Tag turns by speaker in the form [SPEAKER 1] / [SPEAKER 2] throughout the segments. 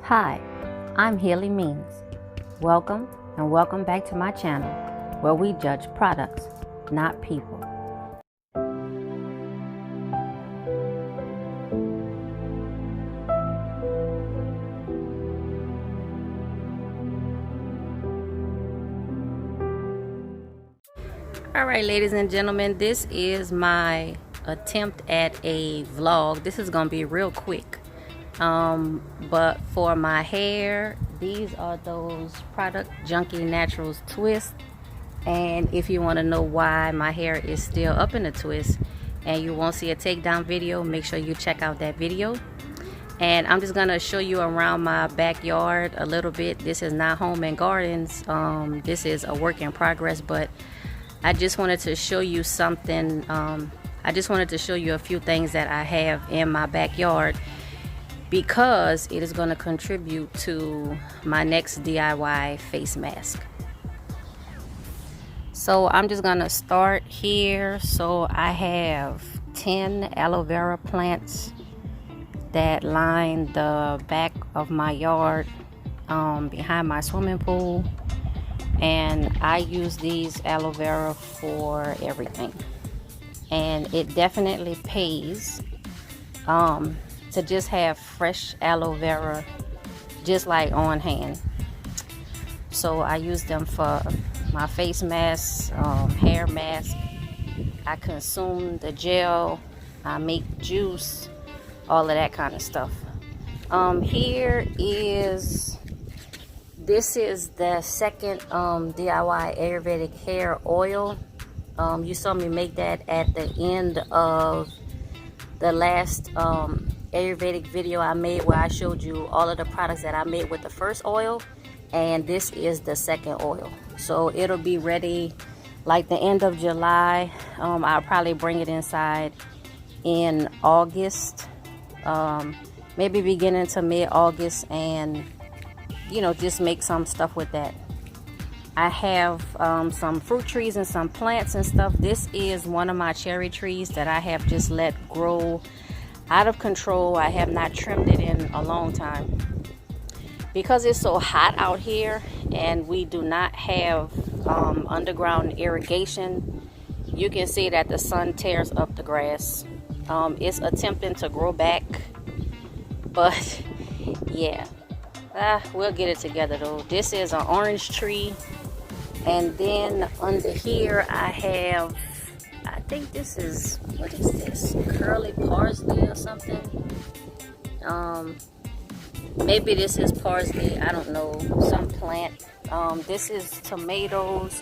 [SPEAKER 1] Hi, I'm Healy Means. Welcome and welcome back to my channel where we judge products, not people. All right, ladies and gentlemen, this is my attempt at a vlog. This is going to be real quick. But for my hair, these are those Product Junkie Naturals twists. And if you want to know why my hair is still up in a twist and you won't see a takedown video, make sure you check out that video. And I'm just going to show you around my backyard a little bit. This is not home and gardens. This is a work in progress, but I just wanted to show you something. I just wanted to show you a few things that I have in my backyard, because it is going to contribute to my next DIY face mask. So I'm just going to start here. So I have 10 aloe vera plants that line the back of my yard behind my swimming pool, and I use these aloe vera for everything, and it definitely pays to just have fresh aloe vera just like on hand. So I use them for my face mask, hair mask. I consume the gel, I make juice, all of that kind of stuff. This is the second DIY Ayurvedic hair oil. You saw me make that at the end of the last Ayurvedic video I made, where I showed you all of the products that I made with the first oil, and this is the second oil. So it'll be ready like the end of July. I'll probably bring it inside in August, maybe beginning to mid-August, and just make some stuff with that. I have some fruit trees and some plants and stuff. This is one of my cherry trees that I have just let grow out of control. I have not trimmed it in a long time because it's so hot out here and we do not have underground irrigation. You can see that the sun tears up the grass. It's attempting to grow back, but yeah, we'll get it together though. This is an orange tree, and then under here I have, I think this is, what is this? Curly parsley or something? Maybe this is parsley, I don't know, some plant. This is tomatoes.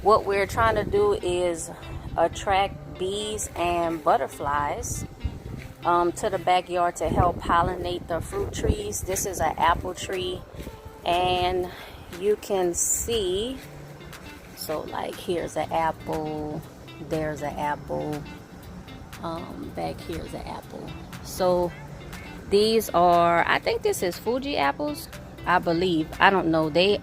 [SPEAKER 1] What we're trying to do is attract bees and butterflies to the backyard to help pollinate the fruit trees. This is an apple tree, and you can see, so like here's an apple, there's an apple, back here's an apple. So these are, I think this is Fuji apples, I believe. I don't know. They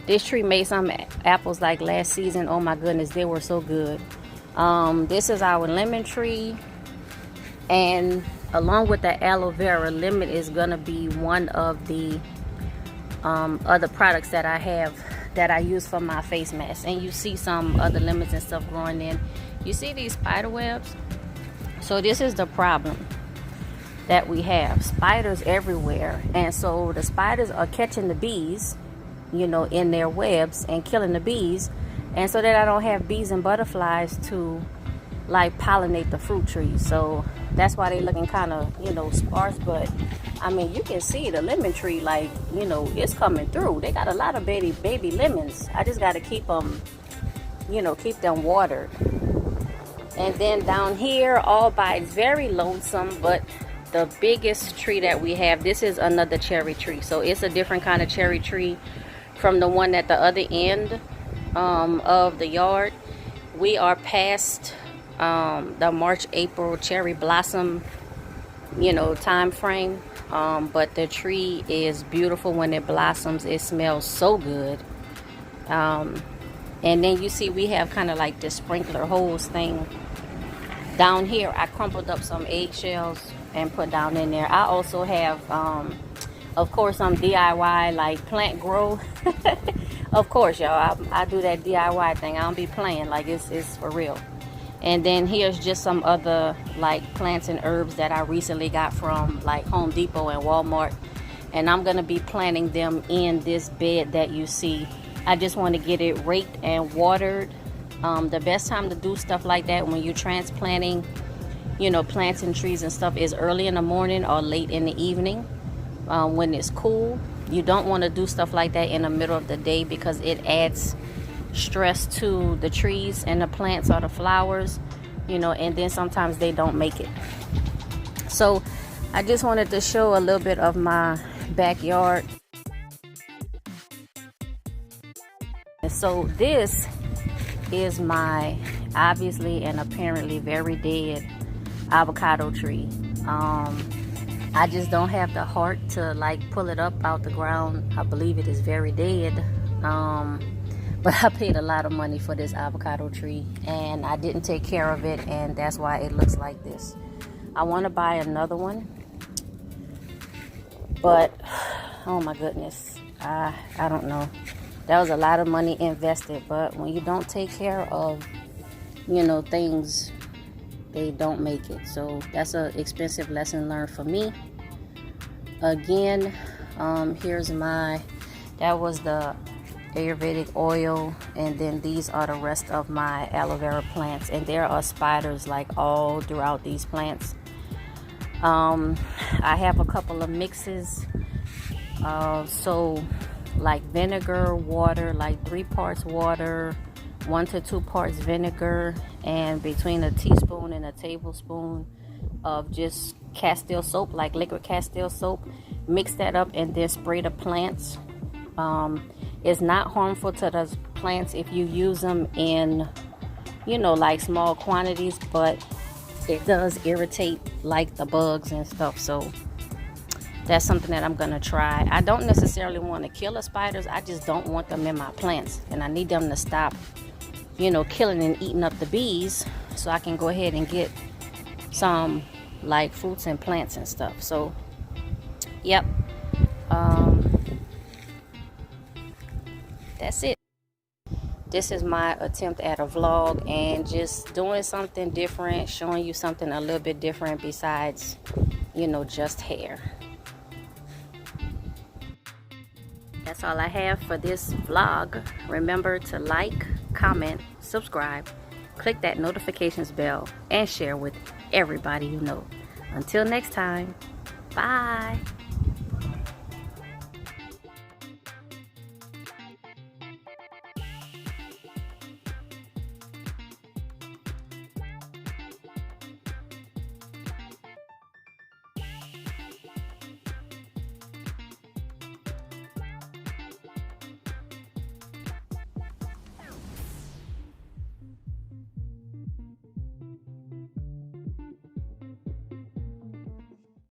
[SPEAKER 1] this tree made some apples like last season. Oh my goodness, they were so good. This is our lemon tree, and along with the aloe vera, lemon is gonna be one of the other products that I have that I use for my face mask. And you see some other lemons and stuff growing in. You see these spider webs? So this is the problem that we have. Spiders everywhere, and so the spiders are catching the bees, in their webs and killing the bees, and so that I don't have bees and butterflies to like pollinate the fruit trees. So that's why they're looking kind of sparse. But I mean, you can see the lemon tree, like it's coming through. They got a lot of baby lemons. I just got to keep them keep them watered. And then down here, all by, it's very lonesome, but the biggest tree that we have, this is another cherry tree. So it's a different kind of cherry tree from the one at the other end of the yard. We are past the March, April cherry blossom, time frame. But the tree is beautiful when it blossoms. It smells so good. And then you see we have kind of like this sprinkler hose thing down here. I crumpled up some eggshells and put down in there. I also have Of course, I'm DIY, like plant grow. Of course, y'all, I do that DIY thing. I don't be playing, like it's for real. And then here's just some other like plants and herbs that I recently got from like Home Depot and Walmart. And I'm gonna be planting them in this bed that you see. I just want to get it raked and watered. The best time to do stuff like that when you're transplanting, you know, plants and trees and stuff is early in the morning or late in the evening when it's cool. You don't want to do stuff like that in the middle of the day because it adds stress to the trees and the plants or the flowers, you know, and then sometimes they don't make it. So I just wanted to show a little bit of my backyard. And so this is my obviously and apparently very dead avocado tree. I just don't have the heart to like pull it up out the ground. I believe it is very dead. But I paid a lot of money for this avocado tree and I didn't take care of it, and that's why it looks like this. I want to buy another one, but oh my goodness, I don't know. That was a lot of money invested, but when you don't take care of, you know, things, they don't make it. So that's an expensive lesson learned for me. Again, here's that was the Ayurvedic oil, and then these are the rest of my aloe vera plants, and there are spiders like all throughout these plants. I have a couple of mixes, so like vinegar, water, like 3 parts water, 1 to 2 parts vinegar, and between a teaspoon and a tablespoon of just Castile soap, like liquid Castile soap. Mix that up and then spray the plants. It's not harmful to the plants if you use them in, you know, like small quantities, but it does irritate like the bugs and stuff. So that's something that I'm gonna try. I don't necessarily want to kill the spiders, I just don't want them in my plants, and I need them to stop, you know, killing and eating up the bees, so I can go ahead and get some like fruits and plants and stuff. So yep, that's it. This is my attempt at a vlog and just doing something different, showing you something a little bit different besides, you know, just hair. That's all I have for this vlog. Remember to like, comment, subscribe, click that notifications bell, and share with everybody you know. Until next time, bye.